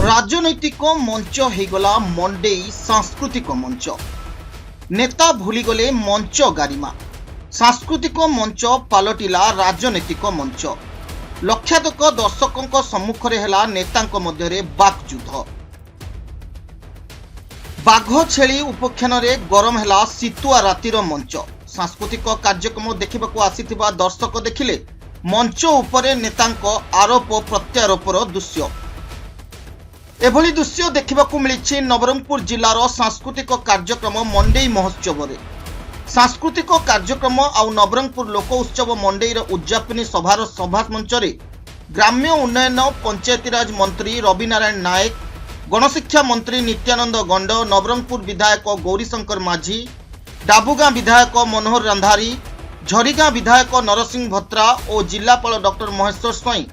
राजनैतिक मंच होगला मंडेई सांस्कृतिक मंच। नेता भूलीगले मंच गारिमा। सांस्कृतिक मंच पालटिला राजनैतिक मंच। लक्षाधिक दर्शकों सम्मुख हेला नेतांक मध्यरे बाकयुद्ध। बाघ छेली उपाख्यान गरम हेला शीतुआ रातिर मंच। सांस्कृतिक कार्यक्रम देखा आसीथिबा दर्शक देखिले मंच उपरे नेतांक आरोप प्रत्यारोपर दृश्य। एभली दृश्य देखा मिली नवरंगपुर जिलार सांस्कृतिक कार्यक्रम मंडेई महोत्सव रे। सांस्कृतिक कार्यक्रम आउ नवरंगपुर लोक उत्सव मंडेईर उद्यापनी सभार सभा मंच रे ग्राम्य उन्नयन पंचायतीराज मंत्री रविनारायण नायक, गणशिक्षा मंत्री नित्यानंद गंड, नवरंगपुर विधायक गौरीशंकर माझी, डाबुगां विधायक मनोहर रंधारी, झरीगां विधायक नरसिंह भत्रा और जिलापाल डॉक्टर महेश्वर स्वाई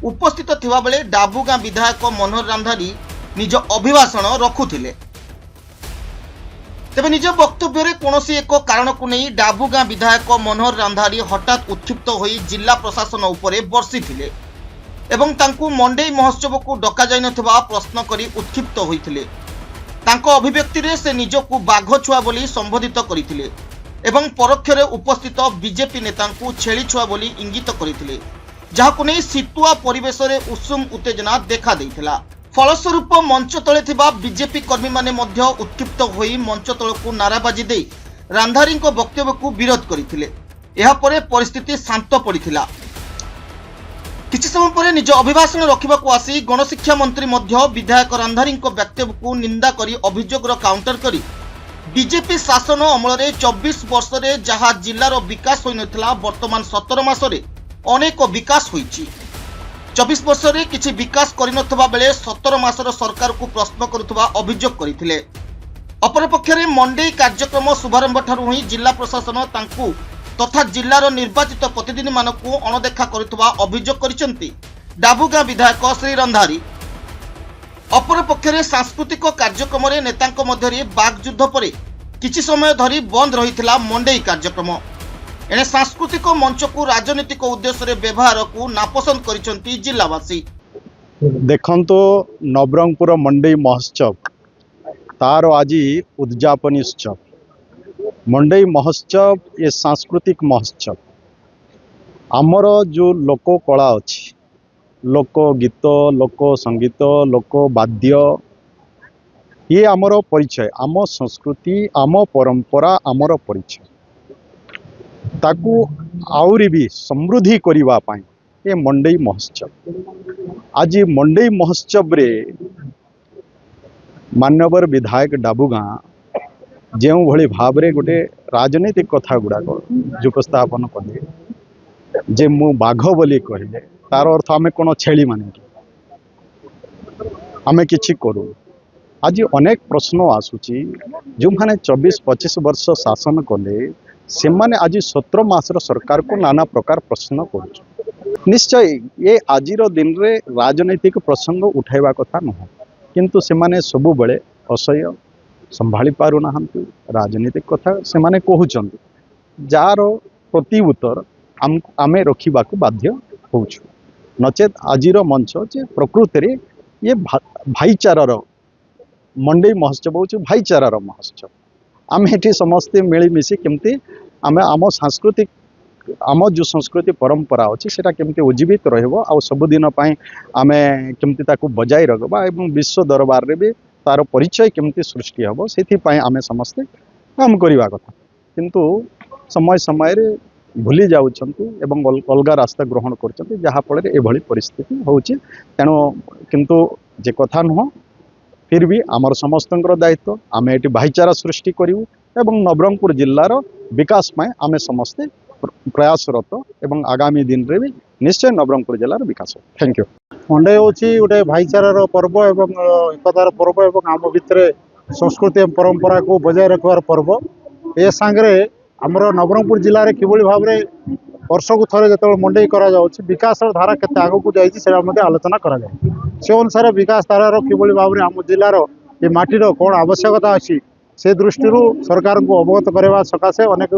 उपस्थित थिबा बेले डाबुगां विधायक मनोहर रंधारी निज अभिभाषण रखुथिले। तेबे निज वक्तव्य कौनसी एक कारण को नहीं डाबुगां विधायक मनोहर रंधारी हठात उत्क्षिप्त होई जिला प्रशासन उपरे बर्षिथिले एवं तांकु मंडेई महोत्सव को डका जाई नथिबा प्रश्न करी उत्क्षिप्त होइथिले। तांको अभिव्यक्ति रे से निजकु बाघ छुआ बोली संबोधित करिथिले एवं परोक्षरे उपस्थित बीजेपी नेतांकु छेली छुआ बोली इंगित करिथिले, जहाकु नहीं शीतुआ परिवेश रे उत्सुम उत्तेजना देखा देइथिला। फलस्वरूप मंच तले थिबा बीजेपी कर्मी माने मध्य उत्क्षिप्त होई मंच तलकु नाराबाजी देई रांधारी वक्तव्य को विरोध करथिले। एहा परे परिस्थिति शांत पड़िथिला। किछि समय परे निज अभिभाषण रखिबाकू आसी गणशिक्षा मंत्री मध्य विधायक रांधारी वक्तव्य को निंदा करी अभियोगर काउंटर करी बीजेपी शासन अमल रे 24 वर्ष रे जहा जिल्लार विकास होई नथिला वर्तमान 17 मास रे अनेक विकास होईची। 24 वर्ष रे किछि विकास करि नथबा बेले 17 मासर सरकार को प्रश्न करुथबा अभियोग करिथिले। अपरपक्ष रे मंडेई कार्यक्रम शुभारंभ ठारू ही जिला प्रशासन तांकू तथा जिल्लार निर्वाचित प्रतिनिधि मानकू अणदेखा करुथबा अभियोग करिसेंती डाबुगां विधायक श्री रंधारी। अपरपक्ष रे सांस्कृतिक कार्यक्रम रे नेतांक मध्यरे बाकयुद्ध परे किछि समय धरी बंद रहिथिला मंडेई कार्यक्रम। एने सांस्कृतिक मंच को राजनीतिक उद्देश्य व्यवहार को नापसंद करिसेंती जिलावासी। देखंतो नवरंगपुर मंडेई महोत्सव तार आज उद्यापनी उत्सव। मंडेई महोत्सव ये सांस्कृतिक महोत्सव आमर जो लोक कला अच्छी, लोक गीत, लोक संगीत, लोक वाद्य, ये आमर परिचय, आम संस्कृति, आम परंपरा, आमर परिचय ताकू आउरी भी समृद्धि करिवा पाई ये मंडेई महोत्सव। आज मंडेई महोत्सव रे मान्यवर विधायक डाबुगां जो भली भाव रे गोटे राजनीतिक कथा गुड़ाक जो उपस्थापन कले जे मु बाघ बोली कहले तार अर्थ आमे कोन छेली माने आमे किछि करू। आज अनेक प्रश्न आसुची जो माने 24-25 वर्ष शासन कले से माने आज 17 मासर सरकार को नाना प्रकार प्रश्न कर। निश्चय ये आजिर दिन रे राजनैतिक प्रसंग उठाइबा कथा नह, किंतु से माने सबु बेले असह्य संभाली पारु नाहंती राजनीतिक कथा से माने कहउचंती, जार प्रति उत्तर आमे रखिबाकू बाध्य होउछु। नचेत आजिर मंच जे प्रकृति रे ये भाईचारार मंडेई महोत्सव होउछु भाईचारार महोत्सव। आमे एठी समस्ते मिलीमिशि केमती आमे आम सांस्कृतिक आम जो संस्कृति परंपरा अच्छी सेटा केमती उज्जीवित रहबो आ सबुदिन पई आमे केमती ताकू बजाय रखबा एवं विश्व दरबार रे भी तार परिचय केमती सृष्टि हबो सेथि पई आमे समस्ते काम करिवा कथा। किंतु समय समय रे भूली जाउछंती एवं अलगा रास्ता ग्रहण करछंती जहा फल रे एभली परिस्थिति होउची। तेणु किंतु जे कथा नुह फिर भी आमर समस्तंकर दायित्व आमे एटी भाईचारा सृष्टि करिवु एवं नवरंगपुर जिल्लार विकास में आमे समस्ते प्रयासरत एवं आगामी दिन रे भी निश्चय नवरंगपुर जिलार विकास। Thank you. मंडेई होची गोटे भाईचारार पर्व एवं एकतार पर्व एवं आम भितर संस्कृति एवं परंपरा को बजाय रखबार पर्व। ए सांगरे आमर नवरंगपुर जिले में किभली भाव में वर्ष को थरे जो मंडेई करा जाउछि विकास धारा केते आगो को जाइछि सेटा मध्ये आलोचना करा जाय। से अनुसार विकास धारार किभली भाव में आम जिलार ये माटीर कौन आवश्यकता अच्छी से दृष्टि सरकार को अवगत करवा सकाशे अनेक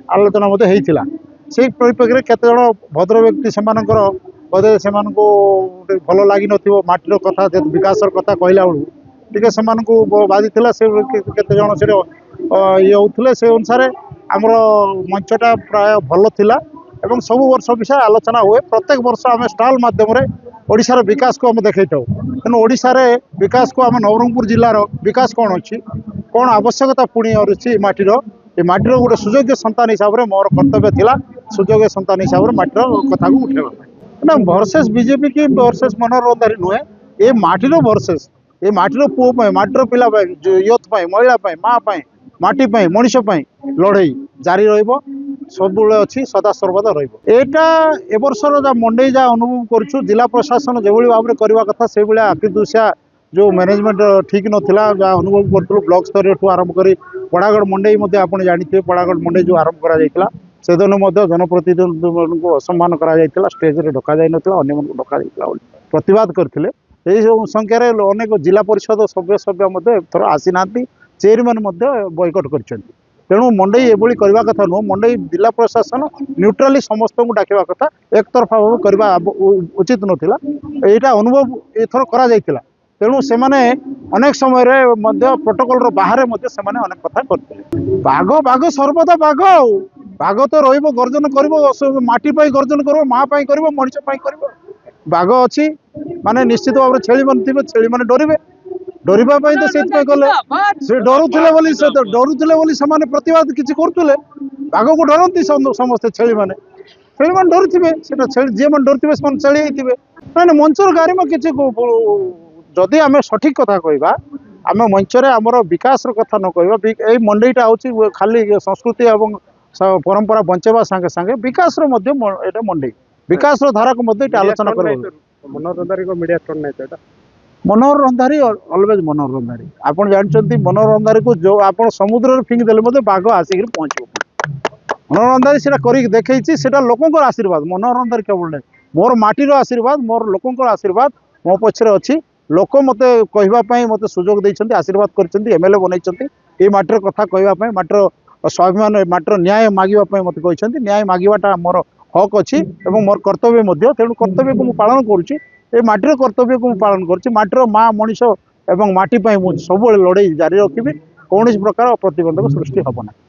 आलोचना होइथिला। से परिप्रेक्षी केते जण भद्र व्यक्ति सेमानकर ବୋଧେ ସେମାନଙ୍କୁ ଗୋଟେ ଭଲ ଲାଗିନଥିବ ମାଟିର କଥା ବିକାଶର କଥା କହିଲା ବେଳକୁ ଟିକେ ସେମାନଙ୍କୁ ବାଧିଥିଲା। ସେ କେତେ ଜଣ ସେଠି ଇଏ ହେଉଥିଲେ। ସେ ଅନୁସାରେ ଆମର ମଞ୍ଚଟା ପ୍ରାୟ ଭଲ ଥିଲା ଏବଂ ସବୁ ବର୍ଷ ବିଷୟ ଆଲୋଚନା ହୁଏ। ପ୍ରତ୍ୟେକ ବର୍ଷ ଆମେ ଷ୍ଟଲ୍ ମାଧ୍ୟମରେ ଓଡ଼ିଶାର ବିକାଶକୁ ଆମେ ଦେଖାଇଥାଉ। ତେଣୁ ଓଡ଼ିଶାରେ ବିକାଶକୁ ଆମ ନବରଙ୍ଗପୁର ଜିଲ୍ଲାର ବିକାଶ କ'ଣ ଅଛି, କ'ଣ ଆବଶ୍ୟକତା ପୁଣି ଅଛି ମାଟିର, ଏ ମାଟିର ଗୋଟେ ସୁଯୋଗ୍ୟ ସନ୍ତାନ ହିସାବରେ ମୋର କର୍ତ୍ତବ୍ୟ ଥିଲା ସୁଯୋଗ୍ୟ ସନ୍ତାନ ହିସାବରେ ମାଟିର କଥାକୁ ଉଠାଇବା ପାଇଁ। ନା ଭର୍ସେସ୍ ବିଜେପି କି ଭର୍ସେସ୍ ମନୋହର ରନ୍ଧାରୀ ନୁହେଁ, ଏ ମାଟିର ଭର୍ସେସ୍, ଏ ମାଟିର ପୁଅ ପାଇଁ, ମାଟିର ପିଲା ପାଇଁ, ୟୁଥ୍ ପାଇଁ, ମହିଳା ପାଇଁ, ମା ପାଇଁ, ମାଟି ପାଇଁ, ମଣିଷ ପାଇଁ ଲଢ଼େଇ ଜାରି ରହିବ, ସବୁବେଳେ ଅଛି, ସଦା ସର୍ବଦା ରହିବ। ଏଇଟା ଏ ବର୍ଷର ଯାହା ମଣ୍ଡେଇ ଯାହା ଅନୁଭବ କରୁଛୁ, ଜିଲ୍ଲା ପ୍ରଶାସନ ଯେଭଳି ଭାବରେ କରିବା କଥା ସେଇଭଳିଆ ଆଖି ଦୃଶିଆ ଯେଉଁ ମ୍ୟାନେଜମେଣ୍ଟ ଠିକ୍ ନଥିଲା, ଯାହା ଅନୁଭବ କରୁଥିଲୁ ବ୍ଲକ ସ୍ତରୀୟଠୁ ଆରମ୍ଭ କରି ପଡ଼ାଗଡ଼ ମଣ୍ଡେଇ ମଧ୍ୟ ଆପଣ ଜାଣିଥିବେ, ପଡ଼ାଗଡ଼ ମଣ୍ଡେଇ ଯେଉଁ ଆରମ୍ଭ କରାଯାଇଥିଲା ସେଦିନ ମଧ୍ୟ ଜନପ୍ରତିନିଧିମାନଙ୍କୁ ଅସମ୍ମାନ କରାଯାଇଥିଲା, ଷ୍ଟେଜରେ ଡକାଯାଇନଥିଲା, ଅନ୍ୟମାନଙ୍କୁ ଡକାଯାଇଥିଲା ବୋଲି ପ୍ରତିବାଦ କରିଥିଲେ। ଏହି ସବୁ ସଂଖ୍ୟାରେ ଅନେକ ଜିଲ୍ଲା ପରିଷଦ ସଭ୍ୟ ମଧ୍ୟ ଏଥର ଆସିନାହାନ୍ତି, ଚେୟାରମ୍ୟାନ୍ ମଧ୍ୟ ବୟକଟ୍ କରିଛନ୍ତି। ତେଣୁ ମଣ୍ଡେଇ ଏଭଳି କରିବା କଥା ନୁହଁ। ମଣ୍ଡେଇ ଜିଲ୍ଲା ପ୍ରଶାସନ ନ୍ୟୁଟ୍ରାଲି ସମସ୍ତଙ୍କୁ ଡାକିବା କଥା, ଏକତରଫା ଭାବେ କରିବା ଉଚିତ ନଥିଲା। ଏଇଟା ଅନୁଭବ ଏଥର କରାଯାଇଥିଲା। ତେଣୁ ସେମାନେ ଅନେକ ସମୟରେ ମଧ୍ୟ ପ୍ରୋଟୋକଲର ବାହାରେ ମଧ୍ୟ ସେମାନେ ଅନେକ କଥା କରିଥିଲେ। ବାଘ ସର୍ବଦା ବାଘ, ଆଉ ବାଘ ତ ରହିବ, ଗର୍ଜନ କରିବ, ମାଟି ପାଇଁ ଗର୍ଜନ କରିବ, ମା ପାଇଁ କରିବ, ମଣିଷ ପାଇଁ କରିବ। ବାଘ ଅଛି ମାନେ ନିଶ୍ଚିତ ଭାବରେ ଛେଳି ମାନେ ଥିବେ, ଛେଳି ମାନେ ଡରିବେ, ଡରିବା ପାଇଁ ତ ସେଇଥିପାଇଁ କଲେ। ସେ ଡରୁଥିଲେ ବୋଲି ସେମାନେ ପ୍ରତିବାଦ କିଛି କରୁଥିଲେ। ବାଘକୁ ଡରନ୍ତି ସମସ୍ତେ, ଛେଳି ମାନେ ଡରୁଥିବେ, ସେଟା ଛେଳି ଯିଏ ମାନେ ଡରୁଥିବେ ସେମାନେ ଛେଳି ହେଇଥିବେ। ମାନେ ମଞ୍ଚର ଗାରିମା କିଛି, ଯଦି ଆମେ ସଠିକ କଥା କହିବା, ଆମେ ମଞ୍ଚରେ ଆମର ବିକାଶର କଥା ନ କହିବା, ଏଇ ମଣ୍ଡେଇଟା ହେଉଛି ଖାଲି ସଂସ୍କୃତି ଏବଂ ପରମ୍ପରା ବଞ୍ଚେଇବା ସାଙ୍ଗେ ସାଙ୍ଗେ ବିକାଶର ମଧ୍ୟ ଏଇଟା ମଣ୍ଡେଇ, ବିକାଶର ଧାରାକୁ ମଧ୍ୟ ଏଇଟା ଆଲୋଚନା କରିବ। ମନୋହର ରନ୍ଧାରୀଙ୍କ ମିଡ଼ିଆ ଷ୍ଟୋନ୍ ନାହିଁ ତ ଏଇଟା? ମନୋହର ରନ୍ଧାରୀ ଅଲୱେଜ ମନୋହର ରନ୍ଧାରୀ। ଆପଣ ଜାଣିଛନ୍ତି ମନୋହର ରନ୍ଧାରୀକୁ ଯେଉଁ ଆପଣ ସମୁଦ୍ରରେ ଫିଙ୍ଗି ଦେଲେ ମଧ୍ୟ ବାଘ ଆସିକିରି ପହଞ୍ଚିବ। ମନୋହର ରନ୍ଧାରୀ ସେଟା କରିକି ଦେଖେଇଛି, ସେଟା ଲୋକଙ୍କର ଆଶୀର୍ବାଦ। ମନୋହର ରନ୍ଧାରୀ କେବଳ ନାହିଁ, ମୋର ମାଟିର ଆଶୀର୍ବାଦ, ମୋର ଲୋକଙ୍କର ଆଶୀର୍ବାଦ ମୋ ପଛରେ ଅଛି। ଲୋକ ମୋତେ କହିବା ପାଇଁ ମୋତେ ସୁଯୋଗ ଦେଇଛନ୍ତି, ଆଶୀର୍ବାଦ କରିଛନ୍ତି, MLA ବନେଇଛନ୍ତି। ଏଇ ମାଟିର କଥା କହିବା ପାଇଁ, ମାଟିର ସ୍ୱାଭିମାନ, ମାଟିର ନ୍ୟାୟ ମାଗିବା ପାଇଁ ମୋତେ କହିଛନ୍ତି। ନ୍ୟାୟ ମାଗିବାଟା ମୋର ହକ୍ ଅଛି ଏବଂ ମୋର କର୍ତ୍ତବ୍ୟ ମଧ୍ୟ। ତେଣୁ କର୍ତ୍ତବ୍ୟକୁ ମୁଁ ପାଳନ କରୁଛି। ଏ ମାଟିର କର୍ତ୍ତବ୍ୟକୁ ମୁଁ ପାଳନ କରୁଛି। ମାଟିର ମା, ମଣିଷ ଏବଂ ମାଟି ପାଇଁ ମୁଁ ସବୁବେଳେ ଲଢ଼େଇ ଜାରି ରଖିବି। କୌଣସି ପ୍ରକାର ପ୍ରତିବନ୍ଧକ ସୃଷ୍ଟି ହେବ ନାହିଁ।